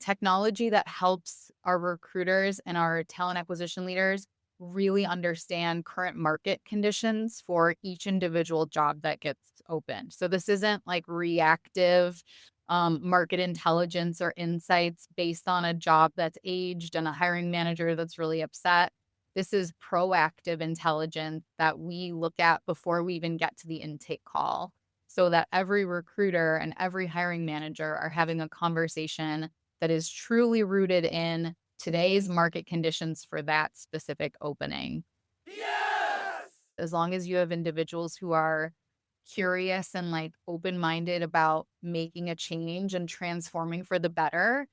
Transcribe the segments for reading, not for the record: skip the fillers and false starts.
technology that helps our recruiters and our talent acquisition leaders really understand current market conditions for each individual job that gets open. So this isn't like reactive market intelligence or insights based on a job that's aged and a hiring manager that's really upset. This is proactive intelligence that we look at before we even get to the intake call, so that every recruiter and every hiring manager are having a conversation that is truly rooted in today's market conditions for that specific opening. Yes! As long as you have individuals who are curious and like open-minded about making a change and transforming for the better,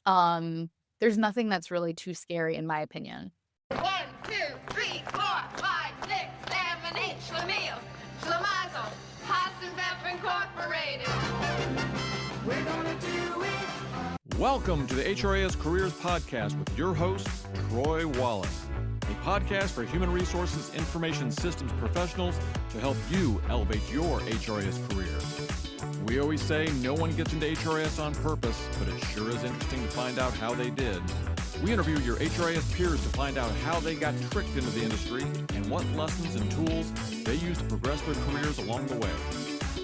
there's nothing that's really too scary, in my opinion. 1, 2, 3, 4, 5, 6, 7, 8, Schlemiel, Schlemazel, Haas and Bev Incorporated. We're gonna do it. Welcome to the HRIS Careers Podcast with your host, Troy Wallace, a podcast for human resources information systems professionals to help you elevate your HRIS career. We always say no one gets into HRIS on purpose, but it sure is interesting to find out how they did. We interview your HRIS peers to find out how they got tricked into the industry and what lessons and tools they use to progress their careers along the way.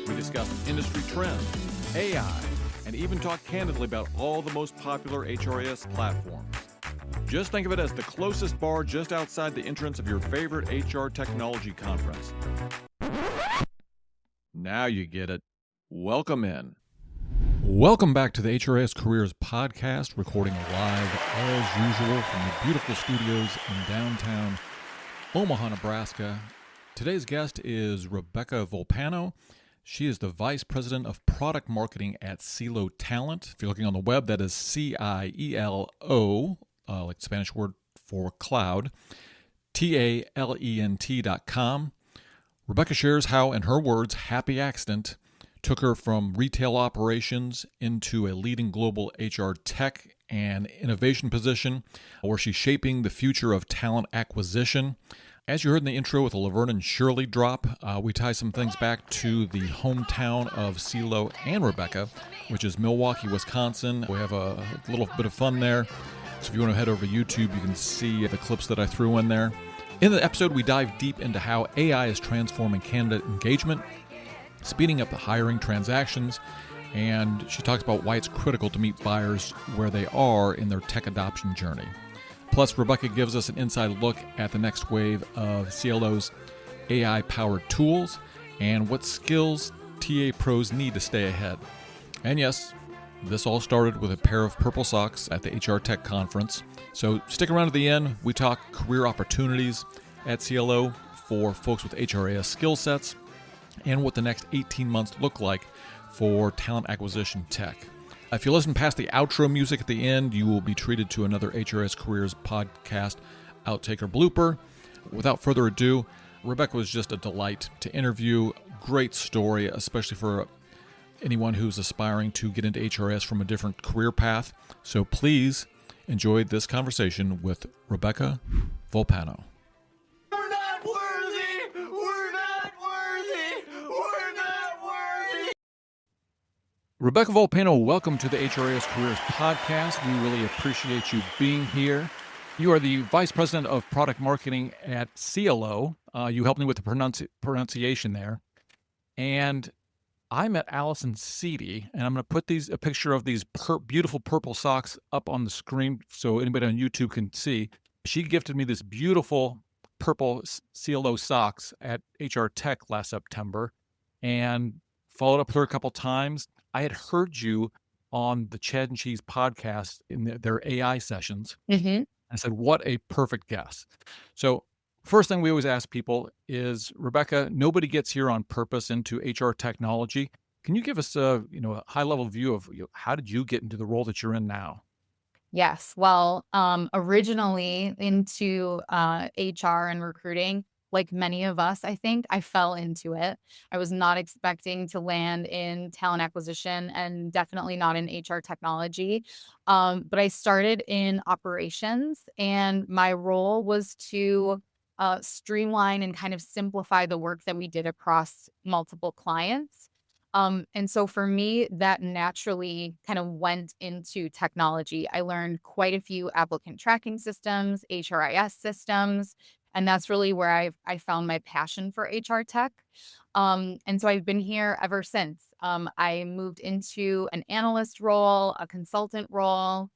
We discuss industry trends, AI, and even talk candidly about all the most popular HRIS platforms. Just think of it as the closest bar just outside the entrance of your favorite HR technology conference. Now you get it. Welcome in. Welcome back to the HRIS Careers Podcast, recording live as usual from the beautiful studios in downtown Omaha, Nebraska. Today's guest is Rebecca Volpano. She is the Vice President of Product Marketing at Cielo Talent. If you're looking on the web, that is CIELO, like the Spanish word for cloud, TALENT.com. Rebecca shares how, in her words, happy accident took her from retail operations into a leading global HR tech and innovation position where she's shaping the future of talent acquisition. As you heard in the intro with the Laverne and Shirley drop, we tie some things back to the hometown of Cielo and Rebecca, which is Milwaukee, Wisconsin. We have a little bit of fun there. So if you want to head over to YouTube, you can see the clips that I threw in there. In the episode, we dive deep into how AI is transforming candidate engagement, speeding up the hiring transactions, and she talks about why it's critical to meet buyers where they are in their tech adoption journey. Plus, Rebecca gives us an inside look at the next wave of Cielo's AI-powered tools and what skills TA pros need to stay ahead. And yes, this all started with a pair of purple socks at the HR Tech Conference. So stick around to the end. We talk career opportunities at Cielo for folks with HRIS skill sets and what the next 18 months look like for talent acquisition tech. If you listen past the outro music at the end, you will be treated to another HRIS Careers podcast outtake or blooper. Without further ado, Rebecca was just a delight to interview. Great story, especially for anyone who's aspiring to get into HRIS from a different career path. So please enjoy this conversation with Rebecca Volpano. We're not worthy! We're not worthy! We're not worthy! Rebecca Volpano, welcome to the HRIS Careers Podcast. We really appreciate you being here. You are the Vice President of Product Marketing at Cielo. You helped me with the pronunciation there. And I met Allison Seedy, and I'm going to put a picture of these beautiful purple socks up on the screen so anybody on YouTube can see. She gifted me this beautiful purple Cielo socks at HR Tech last September and followed up with her a couple times. I had heard you on the Chad and Cheese podcast in their AI sessions. Mm-hmm. I said, what a perfect guest. So first thing we always ask people is, Rebecca, nobody gets here on purpose into HR technology. Can you give us a high-level view of how did you get into the role that you're in now? Yes. Well, originally into HR and recruiting, like many of us, I think, I fell into it. I was not expecting to land in talent acquisition and definitely not in HR technology. But I started in operations, and my role was to streamline and kind of simplify the work that we did across multiple clients. And so for me, that naturally kind of went into technology. I learned quite a few applicant tracking systems, HRIS systems, and that's really where I found my passion for HR tech. And so I've been here ever since. I moved into an analyst role, a consultant role,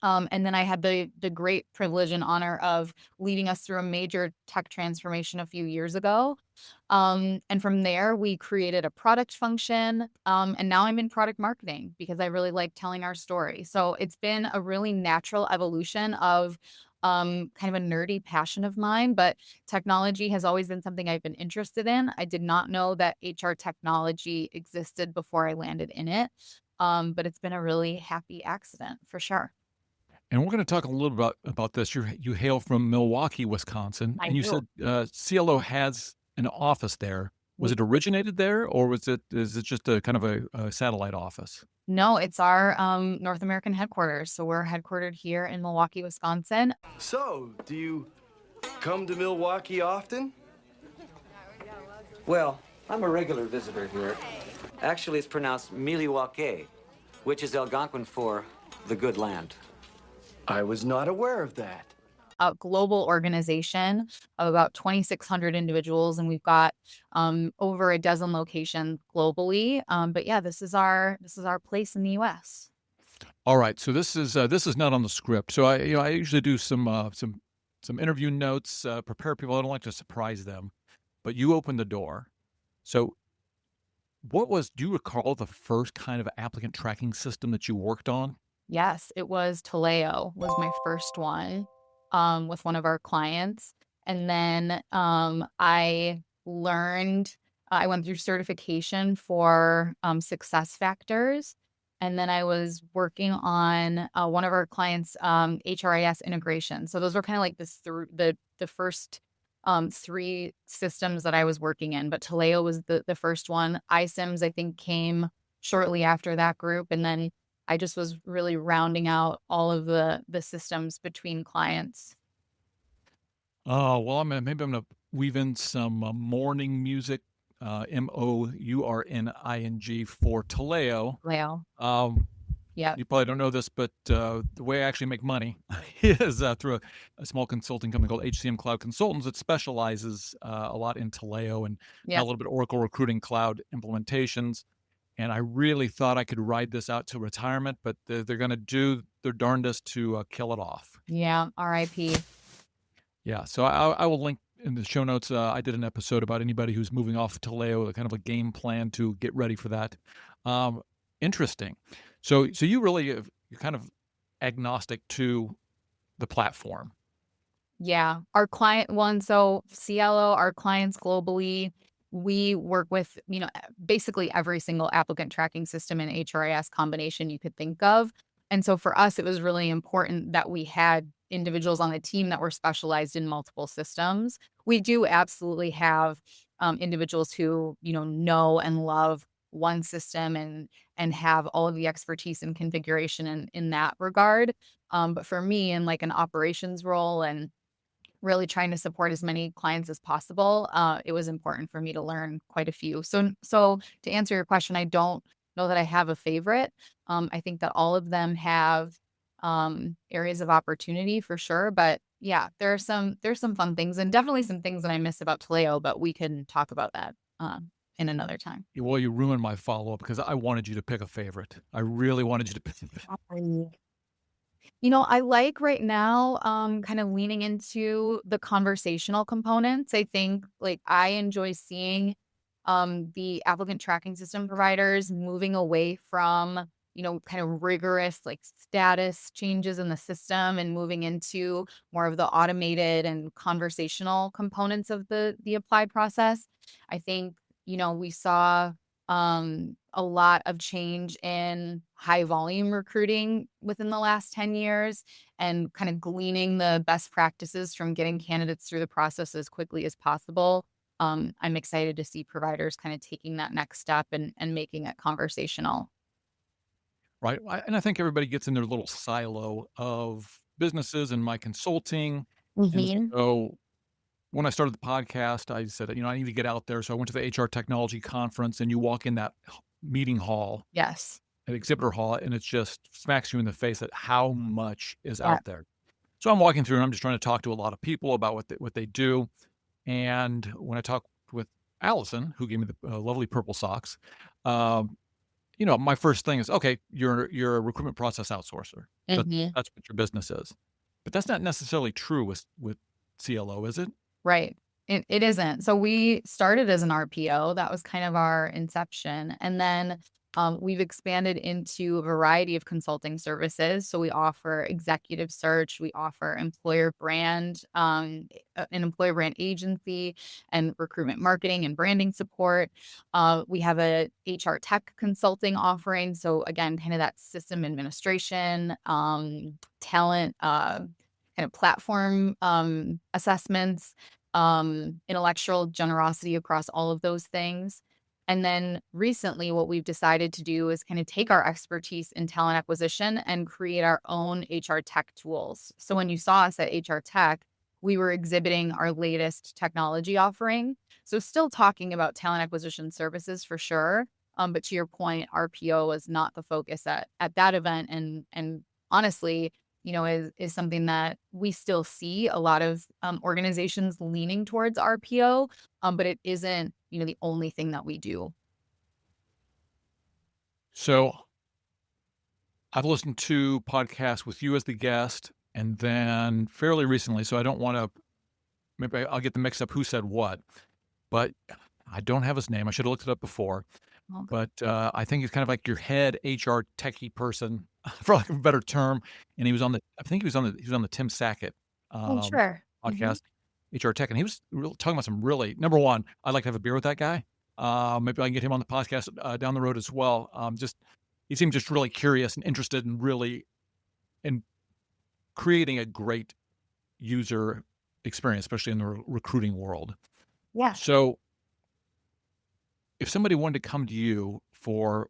and then I had the great privilege and honor of leading us through a major tech transformation a few years ago. And from there, we created a product function. And now I'm in product marketing because I really like telling our story. So it's been a really natural evolution of kind of a nerdy passion of mine, but technology has always been something I've been interested in. I did not know that HR technology existed before I landed in it. But it's been a really happy accident for sure. And we're going to talk a little bit about this. You hail from Milwaukee, Wisconsin, I and you do. said Cielo has an office there. Was We it originated there, or is it just a kind of a satellite office? No, it's our North American headquarters. So we're headquartered here in Milwaukee, Wisconsin. So, do you come to Milwaukee often? Well, I'm a regular visitor here. Actually, it's pronounced Miliwake, which is Algonquin for the good land. I was not aware of that. A global organization of about 2,600 individuals, and we've got over a dozen locations globally. But yeah, this is our place in the U.S. All right, so this is not on the script. So I usually do some interview notes, prepare people. I don't like to surprise them, but you opened the door. So do you recall the first kind of applicant tracking system that you worked on? Yes, it was Taleo was my first one, with one of our clients. And then, I went through certification for, success factors. And then I was working on, one of our clients' HRIS integration. So those were kind of like the first, 3 systems that I was working in, but Taleo was the first one. iCIMS, I think, came shortly after that group, and then I just was really rounding out all of the systems between clients. Oh, well, maybe I'm gonna weave in some morning music, MOURNING for Taleo. Wow. Um, Yep. you probably don't know this, but the way I actually make money is through a small consulting company called HCM Cloud Consultants that specializes a lot in Taleo and a Yep. little bit Oracle Recruiting Cloud implementations. And I really thought I could ride this out to retirement, but they're going to do their darndest to kill it off. Yeah. RIP. Yeah, so I will link in the show notes. I did an episode about anybody who's moving off Taleo, kind of a game plan to get ready for that. Interesting. So you really you're kind of agnostic to the platform. Yeah. Our client one, so Cielo, our clients globally, we work with, basically every single applicant tracking system and HRIS combination you could think of. And so for us, it was really important that we had individuals on the team that were specialized in multiple systems. We do absolutely have individuals who, know and love one system and have all of the expertise and configuration in that regard. But for me, in like an operations role and really trying to support as many clients as possible, it was important for me to learn quite a few. So to answer your question, I don't know that I have a favorite. I think that all of them have areas of opportunity for sure. But yeah, there's some fun things and definitely some things that I miss about Taleo, but we can talk about that in another time. Well, you ruined my follow-up because I wanted you to pick a favorite. I really wanted you to pick. I like right now, kind of leaning into the conversational components. I think like I enjoy seeing the applicant tracking system providers moving away from, kind of rigorous like status changes in the system and moving into more of the automated and conversational components of the apply process. I think, we saw a lot of change in high volume recruiting within the last 10 years and kind of gleaning the best practices from getting candidates through the process as quickly as possible. I'm excited to see providers kind of taking that next step and making it conversational. Right. And I think everybody gets in their little silo of businesses and my consulting. And Mhm. so when I started the podcast, I said, I need to get out there. So I went to the HR technology conference, and you walk in that meeting hall, Yes. an exhibitor hall, and it just smacks you in the face at how much is Yeah. out there. So I'm walking through, and I'm just trying to talk to a lot of people about what they do. And when I talked with Allison, who gave me the lovely purple socks, um, my first thing is, okay, you're a recruitment process outsourcer. Hmm. That's what your business is. But that's not necessarily true with CLO, is it? Right. It isn't. So we started as an RPO. That was kind of our inception. And then we've expanded into a variety of consulting services. So we offer executive search, we offer an employer brand agency, and recruitment marketing and branding support. We have a HR tech consulting offering. So again, kind of that system administration, talent, kind of platform assessments, intellectual generosity across all of those things. And then recently, what we've decided to do is kind of take our expertise in talent acquisition and create our own HR tech tools. So when you saw us at HR Tech, we were exhibiting our latest technology offering. So still talking about talent acquisition services for sure. But to your point, RPO is not the focus at that event. And honestly, is something that we still see a lot of organizations leaning towards RPO, but it isn't, the only thing that we do. So I've listened to podcasts with you as the guest, and then fairly recently, so I don't want to, maybe I'll get the mix up who said what, but I don't have his name. I should have looked it up before. Okay. But I think he's kind of like your head HR techie person, for lack of a better term. And he was I think he was on the Tim Sackett Oh, sure. podcast, HR Tech, and he was talking about some really. Number one, I'd like to have a beer with that guy. Maybe I can get him on the podcast down the road as well. He seemed just really curious and interested in creating a great user experience, especially in the recruiting world. Yeah. So if somebody wanted to come to you for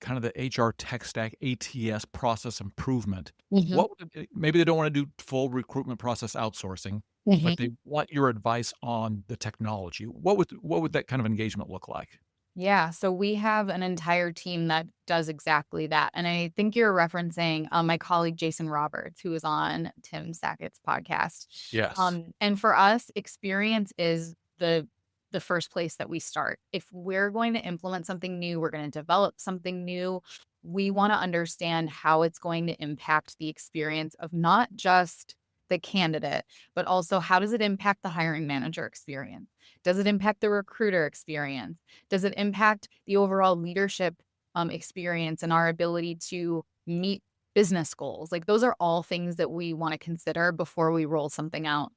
kind of the HR tech stack, ATS process improvement, maybe they don't want to do full recruitment process outsourcing, but they want your advice on the technology. What would that kind of engagement look like? Yeah. So we have an entire team that does exactly that. And I think you're referencing my colleague, Jason Roberts, who was on Tim Sackett's podcast. Yes. And for us, experience is the first place that we start. If we're going to implement something new, we're going to develop something new, we want to understand how it's going to impact the experience of not just the candidate, but also how does it impact the hiring manager experience? Does it impact the recruiter experience? Does it impact the overall leadership experience and our ability to meet business goals? Like those are all things that we want to consider before we roll something out.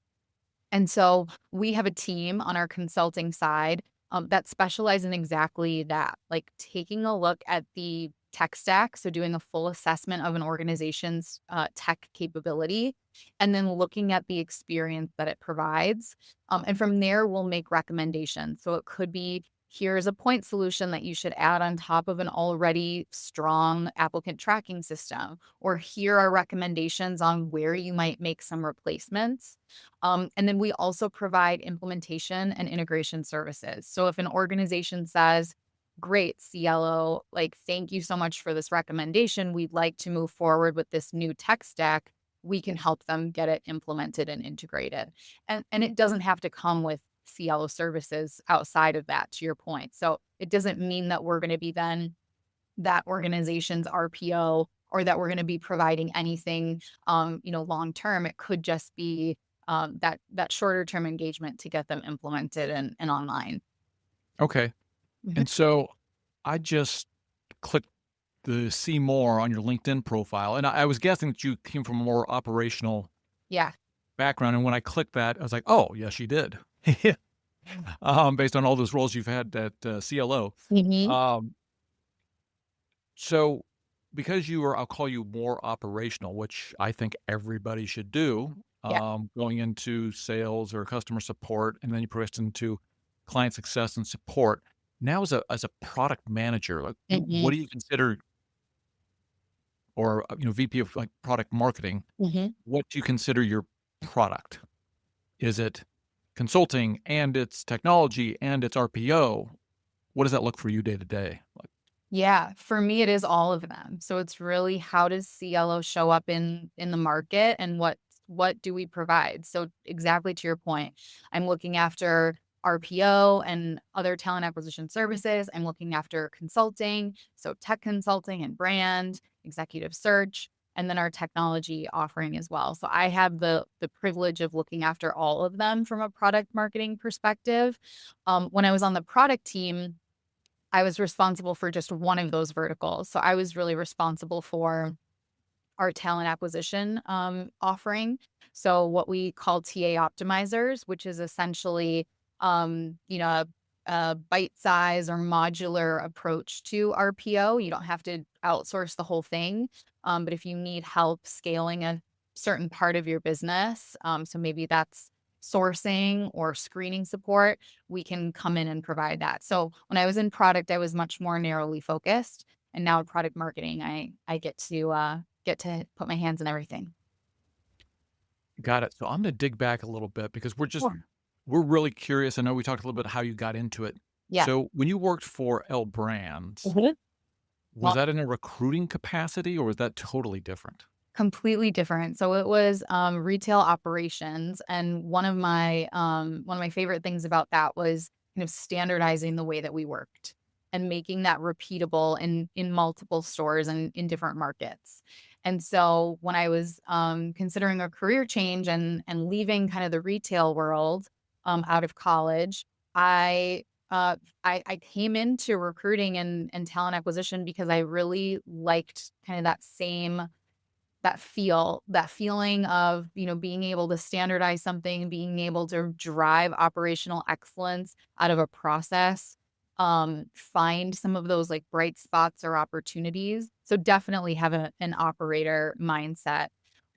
And so we have a team on our consulting side that specialize in exactly that, like taking a look at the tech stack. So doing a full assessment of an organization's tech capability, and then looking at the experience that it provides. And from there, we'll make recommendations. So it could be, here's a point solution that you should add on top of an already strong applicant tracking system, or here are recommendations on where you might make some replacements. And then we also provide implementation and integration services. So if an organization says, great, Cielo, like, thank you so much for this recommendation, we'd like to move forward with this new tech stack, we can help them get it implemented and integrated. And it doesn't have to come with Cielo services outside of that, to your point. So it doesn't mean that we're going to be then that organization's RPO, or that we're going to be providing anything, long term. It could just be that shorter term engagement to get them implemented and online. Okay. And so I just clicked the see more on your LinkedIn profile, and I was guessing that you came from a more operational background. And when I clicked that, I was like, oh, yes, you did. Based on all those roles you've had at CLO. So because I'll call you more operational, which I think everybody should do, going into sales or customer support, and then you progress into client success and support. Now as a product manager, like what do you consider, or VP of like product marketing, what do you consider your product? Is it consulting and it's technology and it's RPO, what does that look for you day to day? Yeah, for me, it is all of them. So it's really how does Cielo show up in the market and what do we provide? So exactly to your point, I'm looking after RPO and other talent acquisition services. I'm looking after consulting, so tech consulting and brand, executive search, and then our technology offering as well. So I have the privilege of looking after all of them from a product marketing perspective. When I was on the product team, I was responsible for just one of those verticals. So I was really responsible for our talent acquisition offering. So what we call TA optimizers, which is essentially, a bite size or modular approach to RPO. You don't have to outsource the whole thing. But if you need help scaling a certain part of your business, so maybe that's sourcing or screening support, we can come in and provide that. So when I was in product, I was much more narrowly focused. And now in product marketing, I get to put my hands in everything. Got it. So I'm going to dig back a little bit because Sure. we're really curious. I know we talked a little bit how you got into it. Yeah. So when you worked for L Brands, Mhm. was Well, that in a recruiting capacity or was that totally different? completely different. So it was retail operations, and one of my favorite things about that was kind of standardizing the way that we worked and making that repeatable in multiple stores and in different markets. And so when I was considering a career change and leaving kind of the retail world out of college, I I came into recruiting and talent acquisition because I really liked kind of that feeling of, being able to standardize something, being able to drive operational excellence out of a process, find some of those like bright spots or opportunities. So definitely have an operator mindset.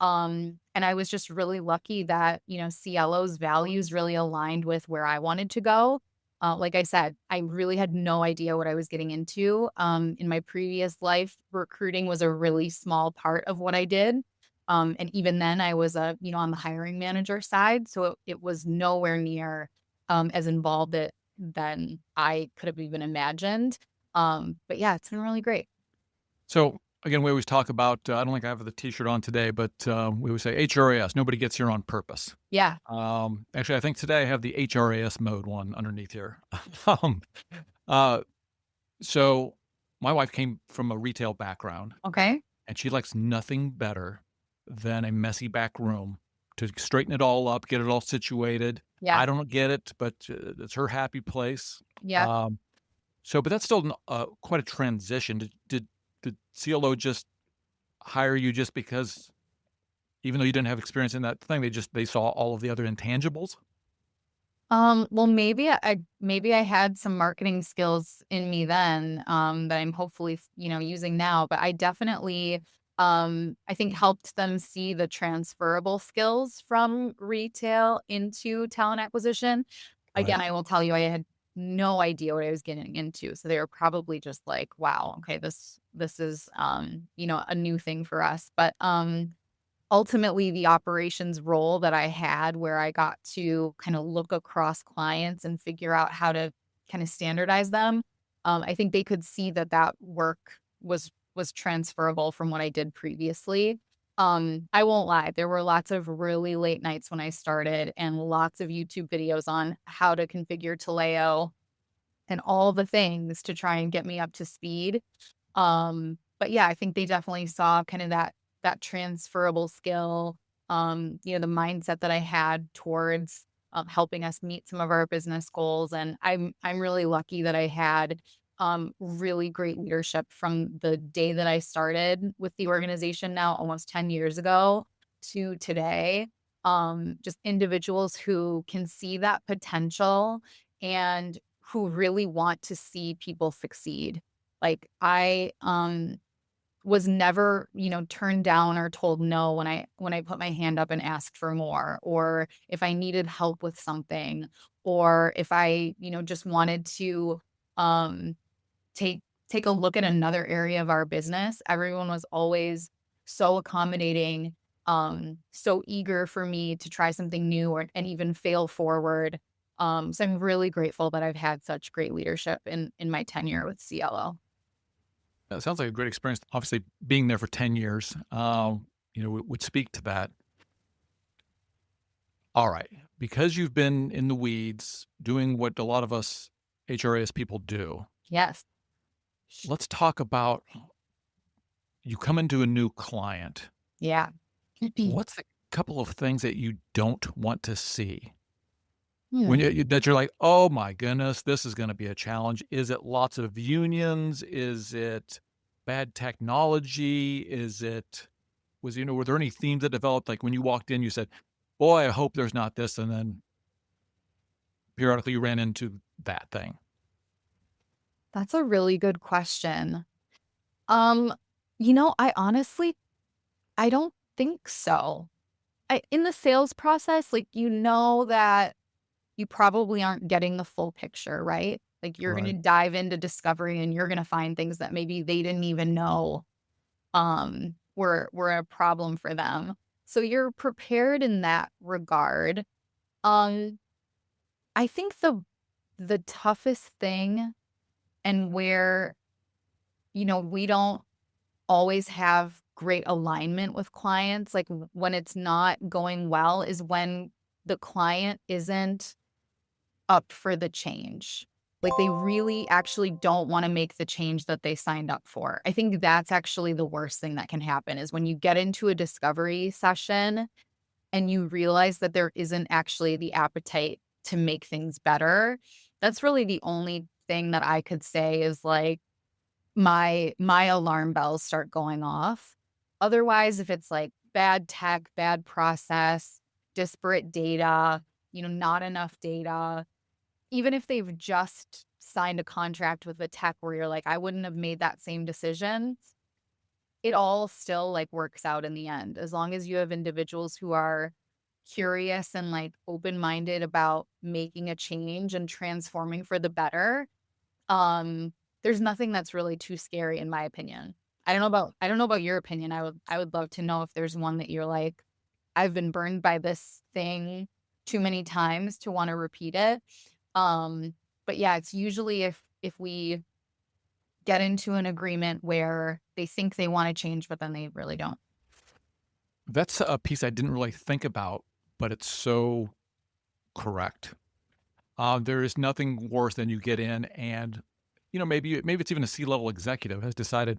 And I was just really lucky that, Cielo's values really aligned with where I wanted to go. Like I said, I really had no idea what I was getting into. In my previous life, recruiting was a really small part of what I did. And even then I was on the hiring manager side. So it was nowhere near as involved than I could have even imagined. But yeah, it's been really great. So again, we always talk about, I don't think I have the t-shirt on today, but we always say HRIS, nobody gets here on purpose. Yeah. Actually, I think today I have the HRIS mode one underneath here. um, uh, so my wife came from a retail background Okay. and she likes nothing better than a messy back room to straighten it all up, get it all situated. Yeah. I don't get it, but it's her happy place. Yeah. Um, but that's still quite a transition. Did CLO just hire you just because, even though you didn't have experience in that thing, they saw all of the other intangibles? Well, maybe I had some marketing skills in me then, that I'm hopefully, using now, but I definitely, I think helped them see the transferable skills from retail into talent acquisition. Right. Again, I will tell you, I had no idea what I was getting into. So they were probably just like, wow, okay, this is, a new thing for us. But, ultimately, the operations role that I had where I got to kind of look across clients and figure out how to kind of standardize them, I think they could see that that work was transferable from what I did previously. I won't lie, there were lots of really late nights when I started and lots of YouTube videos on how to configure Taleo and all the things to try and get me up to speed. But yeah, I think they definitely saw kind of that transferable skill, the mindset that I had towards helping us meet some of our business goals. And I'm really lucky that I had really great leadership from the day that I started with the organization now almost 10 years ago to today. Just individuals who can see that potential and who really want to see people succeed. Like I was never, turned down or told no when I put my hand up and asked for more, or if I needed help with something, or if I, just wanted to um take take a look at another area of our business. Everyone was always so accommodating, so eager for me to try something new and even fail forward. So I'm really grateful that I've had such great leadership in my tenure with Cielo. It sounds like a great experience. Obviously, being there for 10 years, would speak to that. All right. Because you've been in the weeds doing what a lot of us HRIS people do, Yes. let's talk about you come into a new client. Yeah. What's a couple of things that you don't want to see? Hmm. When that you're like, "Oh my goodness, this is gonna be a challenge." Is it lots of unions? Is it bad technology? Were there any themes that developed? Like when you walked in, you said, "Boy, I hope there's not this," and then periodically you ran into that thing. That's a really good question. I honestly, I don't think so. In the sales process, like, that you probably aren't getting the full picture, right? Like, you're gonna Right. dive into discovery and you're gonna find things that maybe they didn't even know, were a problem for them. So you're prepared in that regard. Um, I think the toughest thing and where, we don't always have great alignment with clients, like, when it's not going well is when the client isn't up for the change. Like, they really actually don't wanna make the change that they signed up for. I think that's actually the worst thing that can happen is when you get into a discovery session and you realize that there isn't actually the appetite to make things better. That's really the only thing that I could say is, like, my alarm bells start going off. Otherwise, if it's like bad tech, bad process, disparate data, not enough data, even if they've just signed a contract with the tech where you're like, I wouldn't have made that same decision, it all still like works out in the end. As long as you have individuals who are curious and like open-minded about making a change and transforming for the better, um, there's nothing that's really too scary in my opinion. I don't know about your opinion. I would love to know if there's one that you're like, I've been burned by this thing too many times to want to repeat it. But yeah, it's usually if we get into an agreement where they think they want to change, but then they really don't. That's a piece I didn't really think about, but it's so correct. There is nothing worse than you get in and, maybe it's even a C-level executive has decided,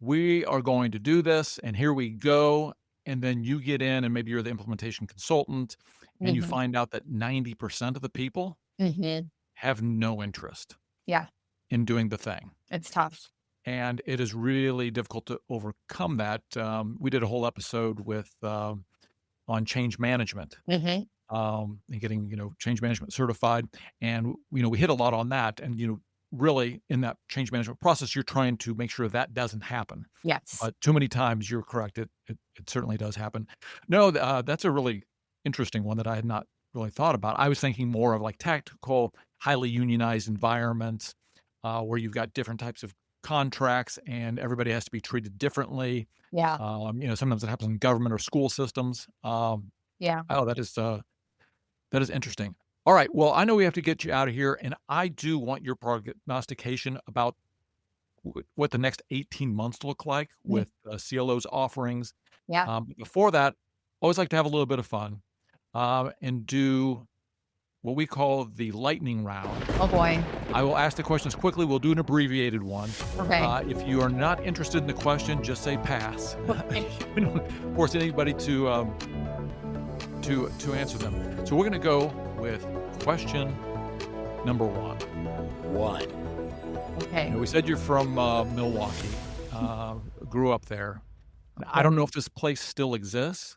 "We are going to do this, and here we go," and then you get in and maybe you're the implementation consultant, and you Mhm. find out that 90% of the people Mhm. have no interest Yeah, in doing the thing. it's tough. And it is really difficult to overcome that. We did a whole episode on change management, Mhm. and getting, change management certified. And, we hit a lot on that. And, really in that change management process, you're trying to make sure that doesn't happen. Yes. But too many times you're correct. It certainly does happen. No, that's a really interesting one that I had not really thought about. I was thinking more of like tactical, highly unionized environments, where you've got different types of contracts and everybody has to be treated differently. Yeah. Sometimes it happens in government or school systems. Yeah. Oh, that is interesting. All right. Well, I know we have to get you out of here, and I do want your prognostication about what the next 18 months look like Mm. with Cielo's offerings. Yeah. Before that, always like to have a little bit of fun and do what we call the lightning round. Oh boy. I will ask the questions quickly. We'll do an abbreviated one. Okay. If you are not interested in the question, just say pass. Okay. We don't force anybody to answer them. So we're going to go with question number one. Okay. We said you're from Milwaukee, grew up there. I don't know if this place still exists.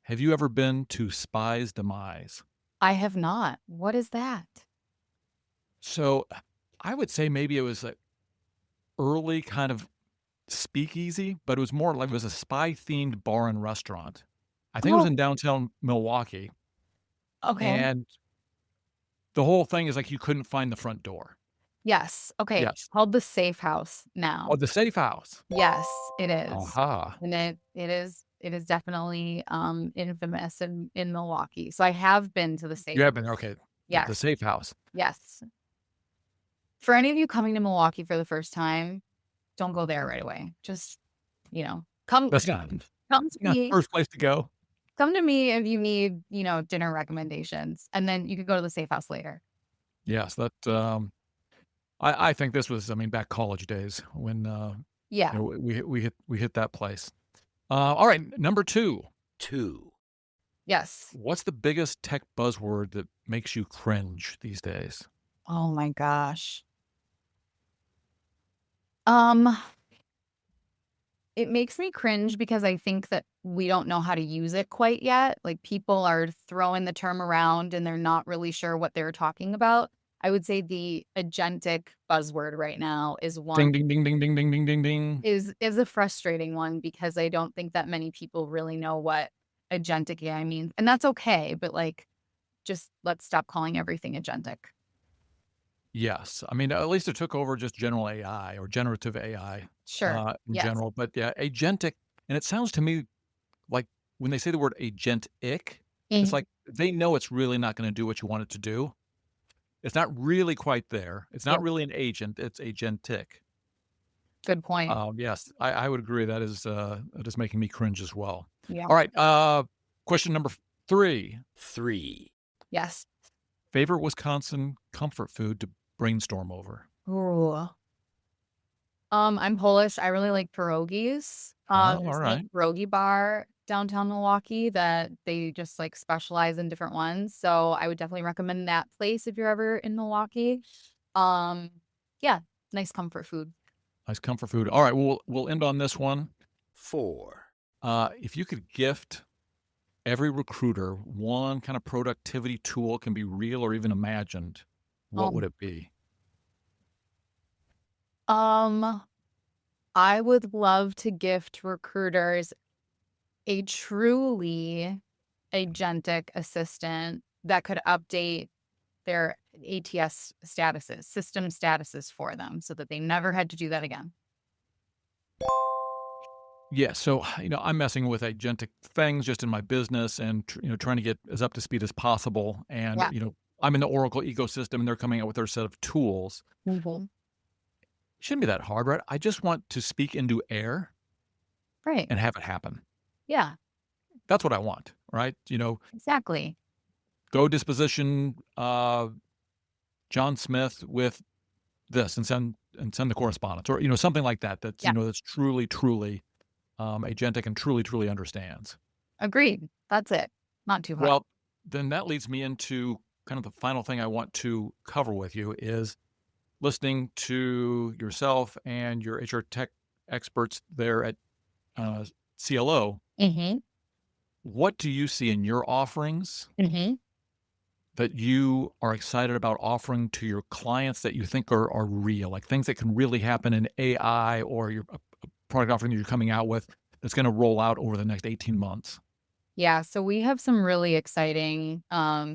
Have you ever been to Spy's Demise? I have not. What is that? So I would say maybe it was an early kind of speakeasy, but it was more like it was a spy-themed bar and restaurant. I think it was Oh, in downtown Milwaukee, okay. and the whole thing is like you couldn't find the front door. Yes. Okay. Yes. Called the Safe House Oh, now. the safe house. Yes, it is. Aha. And it is It is definitely infamous in Milwaukee. So I have been to the safe. You have been, okay. The Yes. safe house. Yes. For any of you coming to Milwaukee for the first time, don't go there right away. Just, come That's not to the me. first place to go. Come to me if you need, dinner recommendations, and then you could go to the safe house later. Yes, that I think this was, back college days when Yeah. we hit that place. All right, number 2. Yes. What's the biggest tech buzzword that makes you cringe these days? Oh my gosh. It makes me cringe because I think that we don't know how to use it quite yet. Like, people are throwing the term around and they're not really sure what they're talking about. I would say the agentic buzzword right now is Ding, one ding, ding, ding, ding, ding, ding, ding, ding. is a frustrating one because I don't think that many people really know what agentic AI means. And that's okay, but just let's stop calling everything agentic. Yes. At least it took over just general AI or generative AI Sure. in Yes. general. But yeah, agentic, and it sounds to me like when they say the word agentic, it's Mhm. like they know it's really not going to do what you want it to do. It's not really quite there. It's not Yeah. really an agent. It's agentic. Good point. Yes, I would agree. That is making me cringe as well. Yeah. All right. Question number 3. Yes. Favorite Wisconsin comfort food to brainstorm over? Ooh. I'm Polish. I really like pierogies. Oh, There's all a right. pierogi bar downtown Milwaukee that they just specialize in different ones. So I would definitely recommend that place if you're ever in Milwaukee. Yeah, nice comfort food. Nice comfort food. All right, we'll end on this one. 4. If you could gift every recruiter one kind of productivity tool, can be real or even imagined, what would it be? I would love to gift recruiters a truly agentic assistant that could update their ATS statuses, system statuses for them so that they never had to do that again. Yeah, so I'm messing with agentic things just in my business and trying to get as up to speed as possible. And Yeah. I'm in the Oracle ecosystem, and they're coming out with their set of tools. Mm-hmm. Shouldn't be that hard, right? I just want to speak into air Right. and have it happen. Yeah, That's what I want, right? exactly. Go disposition John Smith with this and send the correspondence, or something like that. That's Yeah. that's truly agentic and truly understands. Agreed. That's it. Not too hard. Well, then that leads me into kind of the final thing I want to cover with you is listening to yourself and your HR tech experts there at Cielo. Mm-hmm. What do you see in your offerings Mm-hmm. that you are excited about offering to your clients that you think are real, like things that can really happen in AI or your product offering that you're coming out with that's going to roll out over the next 18 months? Yeah, so we have some really exciting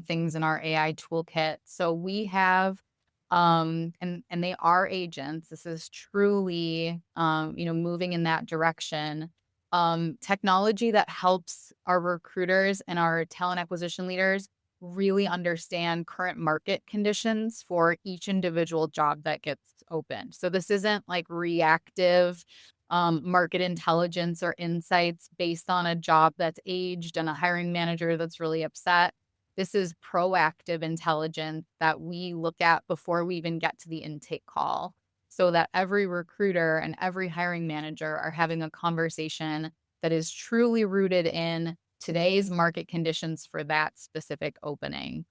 things in our AI toolkit. So we have and they are agents. This is truly moving in that direction. Technology that helps our recruiters and our talent acquisition leaders really understand current market conditions for each individual job that gets opened. So this isn't reactive market intelligence or insights based on a job that's aged and a hiring manager that's really upset. This is proactive intelligence that we look at before we even get to the intake call so that every recruiter and every hiring manager are having a conversation that is truly rooted in today's market conditions for that specific opening.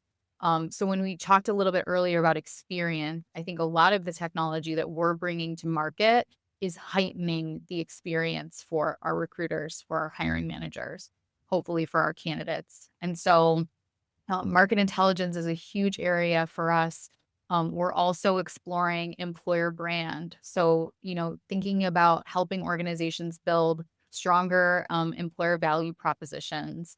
So when we talked a little bit earlier about experience, I think a lot of the technology that we're bringing to market is heightening the experience for our recruiters, for our hiring managers, hopefully for our candidates. And so market intelligence is a huge area for us. We're also exploring employer brand. So, thinking about helping organizations build stronger employer value propositions,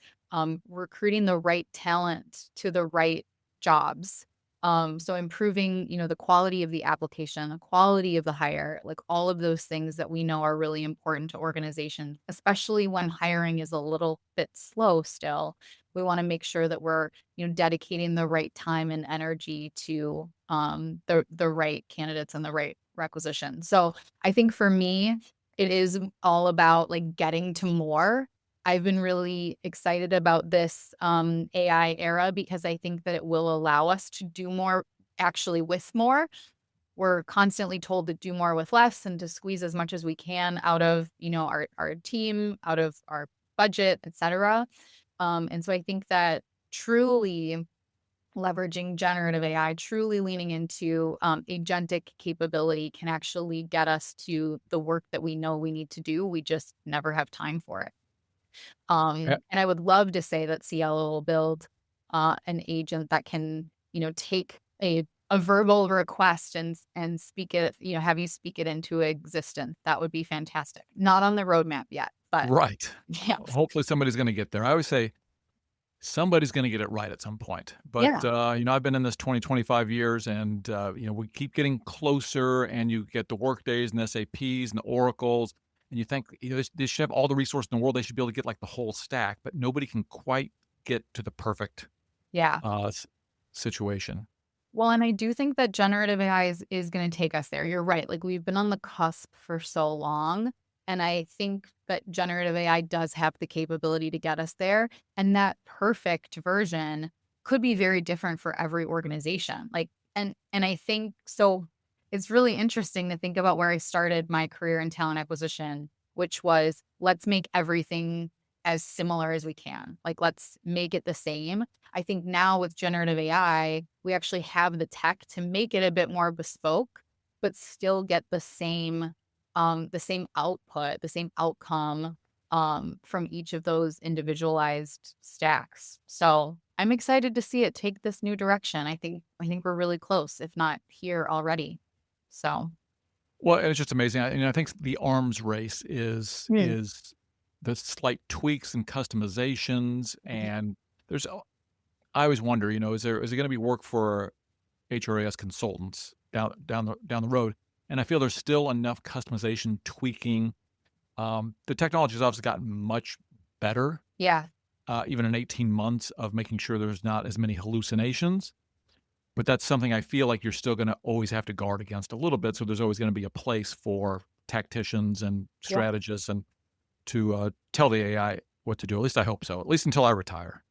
recruiting the right talent to the right jobs. So improving, the quality of the application, the quality of the hire, like all of those things that we know are really important to organizations, especially when hiring is a little bit slow still. We want to make sure that we're, dedicating the right time and energy to the right candidates and the right requisition. So I think for me, it is all about like getting to more. I've been really excited about this AI era because I think that it will allow us to do more actually with more. We're constantly told to do more with less and to squeeze as much as we can out of, our team, out of our budget, et cetera. And so I think that truly leveraging generative AI, truly leaning into agentic capability can actually get us to the work that we know we need to do. We just never have time for it. And I would love to say that Cielo will build an agent that can, take a verbal request and speak it, have you speak it into existence. That would be fantastic. Not on the roadmap yet, but Right. yeah, Hopefully somebody's going to get there. I always say somebody's going to get it right at some point. But, yeah, I've been in this 20, 25 years and, we keep getting closer and you get the Workdays and SAPs and the Oracles. And you think, they should have all the resources in the world. They should be able to get like the whole stack, but nobody can quite get to the perfect yeah. situation. Well, and I do think that generative AI is going to take us there. You're right. Like we've been on the cusp for so long. And I think that generative AI does have the capability to get us there. And that perfect version could be very different for every organization. Like, and I think so it's really interesting to think about where I started my career in talent acquisition, which was let's make everything as similar as we can. Like, let's make it the same. I think now with generative AI, we actually have the tech to make it a bit more bespoke, but still get the same output, the same outcome from each of those individualized stacks. So I'm excited to see it take this new direction. I think we're really close, if not here already. So Well, and it's just amazing. I think the arms race Hmm. is the slight tweaks and customizations. And there's, I always wonder, is it going to be work for HRIS consultants down the road? And I feel there's still enough customization, tweaking. The technology has obviously gotten much better, yeah, even in 18 months of making sure there's not as many hallucinations. But that's something I feel like you're still going to always have to guard against a little bit. So there's always going to be a place for tacticians and yeah. strategists and to tell the AI what to do. At least I hope so. At least until I retire.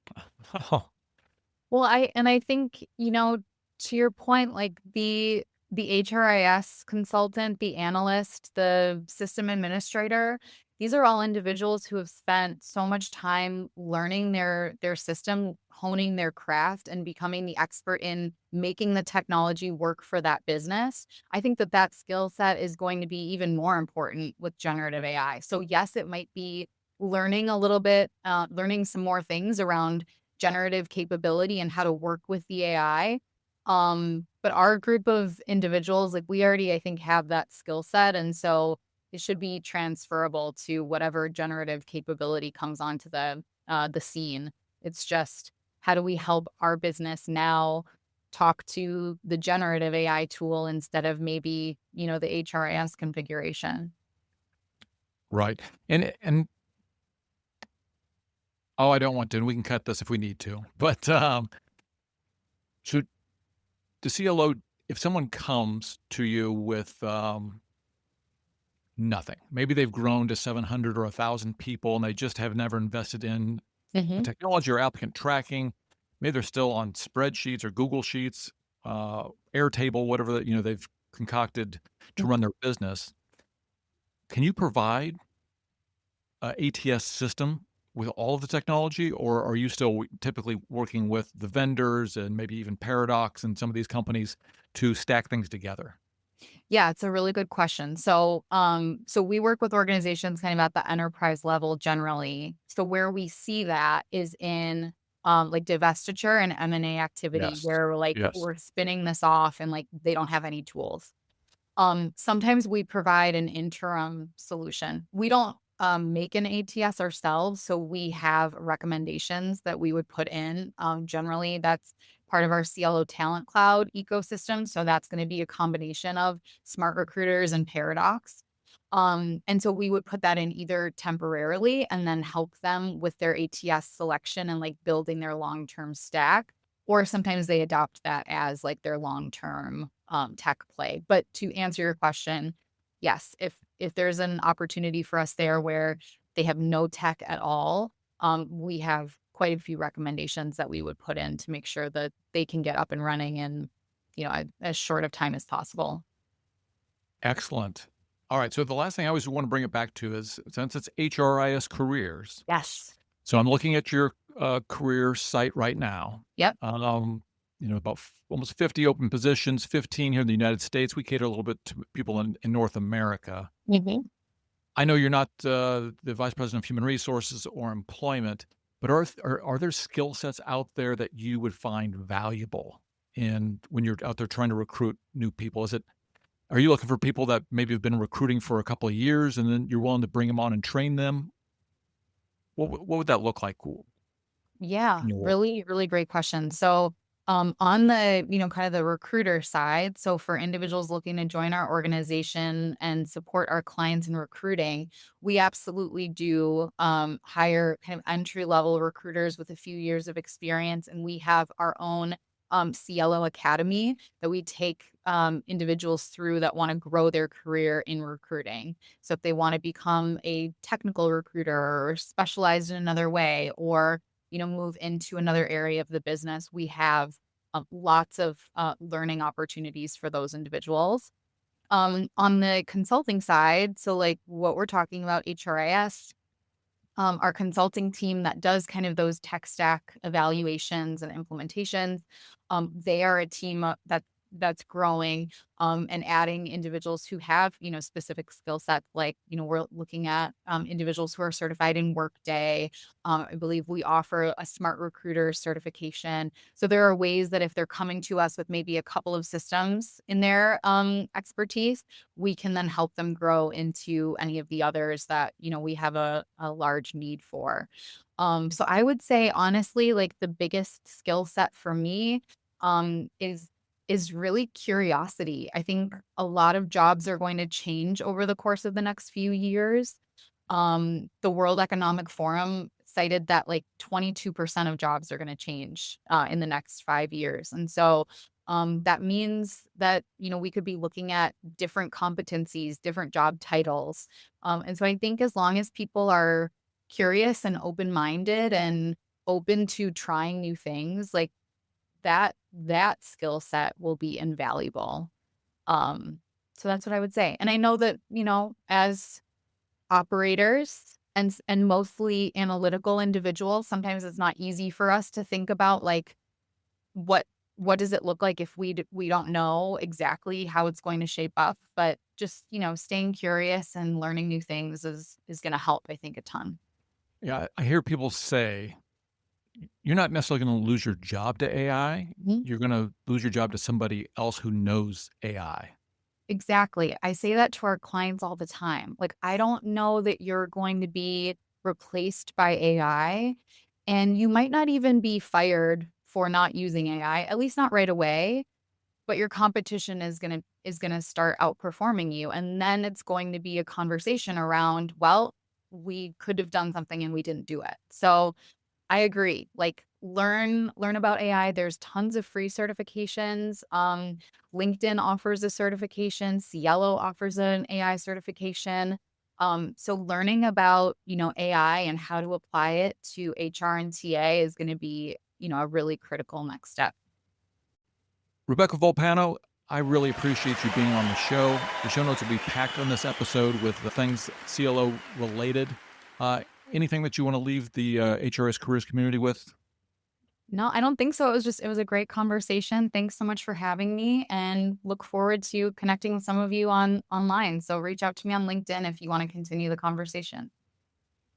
Well, I think, to your point, like the HRIS consultant, the analyst, the system administrator, these are all individuals who have spent so much time learning their system, honing their craft, and becoming the expert in making the technology work for that business. I think that skill set is going to be even more important with generative AI. So yes, it might be learning a little bit, learning some more things around generative capability and how to work with the AI. But our group of individuals, like we already, I think, have that skill set. And so it should be transferable to whatever generative capability comes onto the scene. It's just how do we help our business now talk to the generative AI tool instead of maybe, the HRIS configuration. Right. And oh, I don't want to. And we can cut this if we need to. But should the CLO, if someone comes to you with nothing, maybe they've grown to 700 or 1,000 people and they just have never invested in technology or applicant tracking. Maybe they're still on spreadsheets or Google Sheets, Airtable, whatever they've concocted to run their business. Can you provide an ATS system with all of the technology, or are you still typically working with the vendors and maybe even Paradox and some of these companies to stack things together? Yeah, it's a really good question. So, so we work with organizations kind of at the enterprise level generally. So where we see that is in like divestiture and M&A activity Yes. where Yes. we're spinning this off and like they don't have any tools. Sometimes we provide an interim solution. We don't make an ATS ourselves, so we have recommendations that we would put in. Generally, that's part of our Cielo Talent Cloud ecosystem. So that's going to be a combination of Smart Recruiters and Paradox. And so we would put that in either temporarily and then help them with their ATS selection and like building their long-term stack, or sometimes they adopt that as like their long-term tech play. But to answer your question, yes, if there's an opportunity for us there where they have no tech at all, we have quite a few recommendations that we would put in to make sure that they can get up and running in, as short of time as possible. Excellent. All right. So the last thing I always want to bring it back to is, since it's HRIS Careers. Yes. So I'm looking at your career site right now. Yep. About almost 50 open positions, 15 here in the United States. We cater a little bit to people in North America. Mm-hmm. I know you're not the Vice President of Human Resources or Employment, but are there skill sets out there that you would find valuable when you're out there trying to recruit new people? Are you looking for people that maybe have been recruiting for a couple of years and then you're willing to bring them on and train them? What would that look like? Yeah, really, really great question. So on the, kind of the recruiter side, so for individuals looking to join our organization and support our clients in recruiting, we absolutely do hire kind of entry-level recruiters with a few years of experience. And we have our own Cielo Academy that we take individuals through that want to grow their career in recruiting. So if they want to become a technical recruiter or specialize in another way, or move into another area of the business, we have lots of learning opportunities for those individuals. On the consulting side, so like what we're talking about, HRIS, our consulting team that does kind of those tech stack evaluations and implementations, they are a team that's growing and adding individuals who have, specific skill sets. Like, we're looking at individuals who are certified in Workday. I believe we offer a Smart Recruiter certification. So there are ways that if they're coming to us with maybe a couple of systems in their expertise, we can then help them grow into any of the others that, we have a large need for. So I would say, honestly, like the biggest skill set for me is really curiosity. I think a lot of jobs are going to change over the course of the next few years. The World Economic Forum cited that like 22% of jobs are going to change in the next 5 years. And so that means that, we could be looking at different competencies, different job titles. And so I think as long as people are curious and open-minded and open to trying new things, like that skill set will be invaluable. So that's what I would say. And I know that, as operators and mostly analytical individuals, sometimes it's not easy for us to think about like what does it look like if we don't know exactly how it's going to shape up. But just, staying curious and learning new things is going to help, I think, a ton. Yeah, I hear people say, you're not necessarily going to lose your job to AI. Mm-hmm. You're going to lose your job to somebody else who knows AI. Exactly. I say that to our clients all the time. Like, I don't know that you're going to be replaced by AI, and you might not even be fired for not using AI, at least not right away, but your competition is going to start outperforming you. And then it's going to be a conversation around, well, we could have done something and we didn't do it. So I agree. Like learn about AI. There's tons of free certifications. LinkedIn offers a certification. Cielo offers an AI certification. So learning about, AI and how to apply it to HR and TA is going to be, a really critical next step. Rebecca Volpano, I really appreciate you being on the show. The show notes will be packed on this episode with the things Cielo related. Anything that you want to leave the HRIS Careers community with? No, I don't think so. It was a great conversation. Thanks so much for having me, and look forward to connecting with some of you online. So reach out to me on LinkedIn if you want to continue the conversation.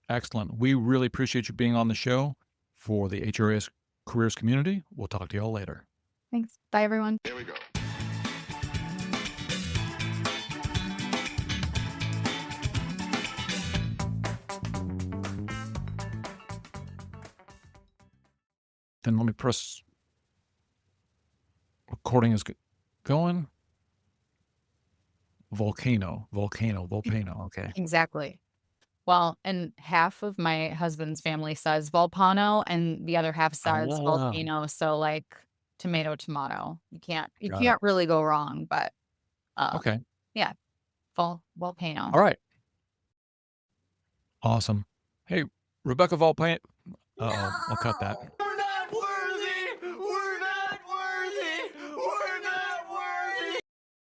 Excellent. We really appreciate you being on the show. For the HRIS Careers community, we'll talk to you all later. Thanks. Bye, everyone. Here we go. Then let me press recording is going. Volpano. Okay. Exactly. Well, and half of my husband's family says Volpano, and the other half says Ah, volcano. So like tomato, tomato. You got it. can't really go wrong. But Okay. yeah, volcano. All right. Awesome. Hey, Rebecca Volpano. Uh-oh, I'll cut that.